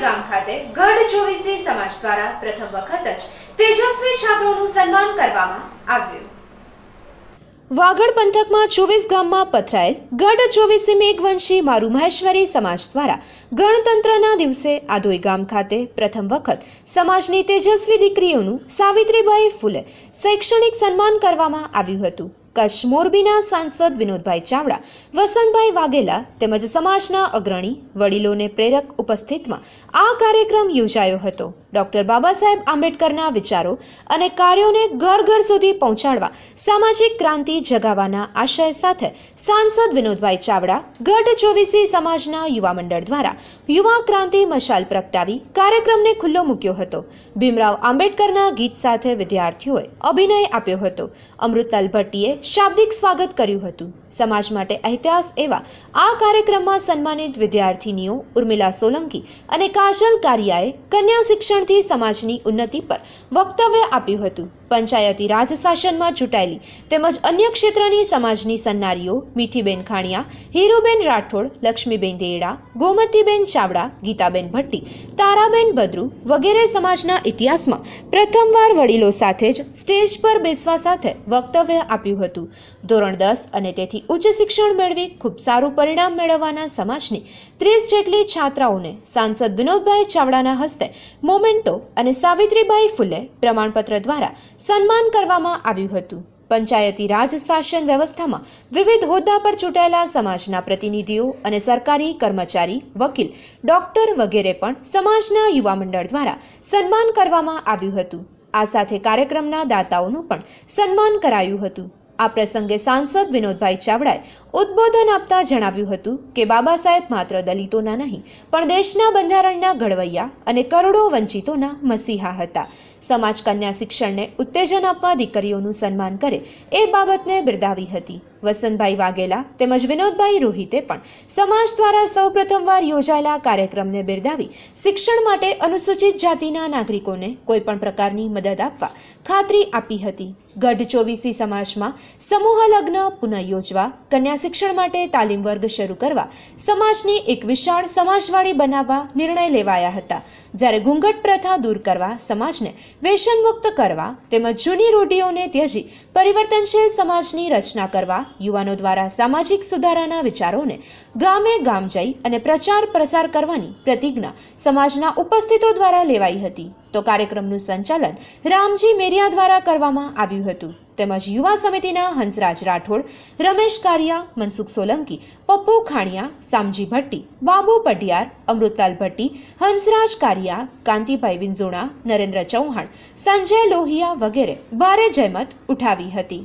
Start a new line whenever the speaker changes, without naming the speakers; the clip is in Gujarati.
ગામ ખાતે ગઢ ચોવીસી સમાજ દ્વારા પ્રથમ વખત જ તેજસ્વી છાત્રોનું સન્માન કરવામાં આવ્યું। વાગડ પંથકમાં 24 ગામમાં પથરાયેલ ગઢ ચોવીસી મેઘવંશી મારુ મહેશ્વરી સમાજ દ્વારા ગણતંત્રના દિવસે આધોઈ ગામ ખાતે પ્રથમ વખત સમાજની તેજસ્વી દીકરીઓનું સાવિત્રીબાઈ ફૂલે શૈક્ષણિક સન્માન કરવામાં આવ્યું હતું। કચ્છ મોરબીના સાંસદ વિનોદભાઈ ચાવડા, વસંતભાઈ વાઘેલા તેમજ સમાજના અગ્રણી વડીલોને પ્રેરક ઉપસ્થિતિમાં આ કાર્યક્રમ યોજાયો હતો। ડોક્ટર બાબા સાહેબ આંબેડકરના વિચારો અને કાર્યોને ઘર ઘર સુધી પહોંચાડવા સામાજિક ક્રાંતિ જગાવવાના આશય સાથે સાંસદ વિનોદભાઈ ચાવડા ગઢ ચોવીસી સમાજના યુવા મંડળ દ્વારા યુવા ક્રાંતિ મશાલ પ્રગટાવી કાર્યક્રમને ખુલ્લો મૂક્યો હતો। ભીમરાવ આંબેડકરના ગીત સાથે વિદ્યાર્થીઓએ અભિનય આપ્યો હતો। અમૃતલાલ ભટ્ટીએ શાબ્દિક સ્વાગત કર્યું હતું। સમાજ માટે ઇતિહાસ એવા આ કાર્યક્રમમાં સન્માનિત વિદ્યાર્થીનીઓ ઉર્મિલા સોલંકી અને કાજલ કારિયાએ કન્યા શિક્ષણથી સમાજની ઉન્નતિ પર વક્તવ્ય આપ્યું હતું। પંચાયતી રાજ શાસનમાં ચૂંટાયેલી તેમજ અન્ય ક્ષેત્રની સમાજની સન્નારીઓ મીઠીબેન ખાણિયા, હીરુબેન રાઠોડ, લક્ષ્મીબેન દેડા, ગોમતીબેન ચાવડા, ગીતાબેન ભટ્ટી, તારાબેન બદ્રુ વગેરે સમાજના ઇતિહાસમાં પ્રથમવાર વડીલો સાથે જ સ્ટેજ પર બેસવા સાથે વક્તવ્ય આપ્યું હતું। ધોરણ 10 અને તેથી ઉચ્ચ શિક્ષણ મેળવી ખૂબ સારું પરિણામ મેળવવાના સમાજની 30 જેટલી છાત્રાઓને સાંસદ વિનોદભાઈ ચાવડાના હસ્તે મોમેન્ટો અને સાવિત્રીબાઈ ફૂલે પ્રમાણપત્ર દ્વારા સન્માન કરવામાં આવ્યું હતું। પંચાયતી રાજ શાસન વ્યવસ્થામાં વિવિધ હોદ્દા પર ચૂંટાયેલા સમાજના પ્રતિનિધિઓ અને સરકારી કર્મચારી, વકીલ, ડોક્ટર વગેરે પણ સમાજના યુવા મંડળ દ્વારા સન્માન કરવામાં આવ્યું હતું। આ સાથે કાર્યક્રમના દાતાઓનું પણ સન્માન કરાયું હતું। આ પ્રસંગે સાંસદ વિનોદભાઈ ચાવડાએ ઉદ્બોધન આપતા જણાવ્યું હતું કે બાબા સાહેબ માત્ર દલિતોના નહીં પણ દેશના બંધારણના ઘડવૈયા અને કરોડો વંચિતોના મસીહા હતા। સમાજ કન્યા શિક્ષણને ઉત્તેજન આપવા દીકરીઓનું સન્માન કરે એ બાબતને બિરદાવી હતી। વસંતભાઈ વાઘેલા તેમજ વિનોદભાઈ રોહિતે પણ સમાજ દ્વારા સૌપ્રથમવાર યોજાયેલા કાર્યક્રમને બિરદાવી શિક્ષણ માટે અનુસૂચિત જાતિના નાગરિકોને કોઈપણ પ્રકારની મદદ આપવા ખાતરી આપી હતી। ગઢ ચોવીસી સમાજમાં સમૂહ લગ્ન પુનઃ યોજવા, કન્યા શિક્ષણ માટે તાલીમ વર્ગ શરૂ કરવા, સમાજની એક વિશાળ સમાજવાડી બનાવવા નિર્ણય લેવાયા હતા। જ્યારે ઘૂંઘટ પ્રથા દૂર કરવા, સમાજને વ્યસનમુક્ત કરવા તેમજ જૂની રૂઢિઓને ત્યજી પરિવર્તનશીલ સમાજની રચના કરવા યુવાનો દ્વારા સામાજિક સુધારાના વિચારોને ગામે ગામ જઈ અને પ્રચાર પ્રસાર કરવાની પ્રતિજ્ઞા સમાજના ઉપસ્થિતો દ્વારા લેવાઈ હતી। તો કાર્યક્રમનું સંચાલન રામજી મેરિયા દ્વારા કરવામાં આવ્યું હતું તેમજ યુવા સમિતિના હંસરાજ રાઠોડ, રમેશ કારિયા, મનસુખ સોલંકી, પપ્પુ ખાણિયા, સામજી ભટ્ટી, બાબુ પઢિયાર, અમૃતલાલ ભટ્ટી, હંસરાજ કારિયા, કાંતિભાઈ વિંજોણા, નરેન્દ્ર ચૌહાણ, સંજય લોહિયા વગેરે ભારે જહેમત ઉઠાવી હતી।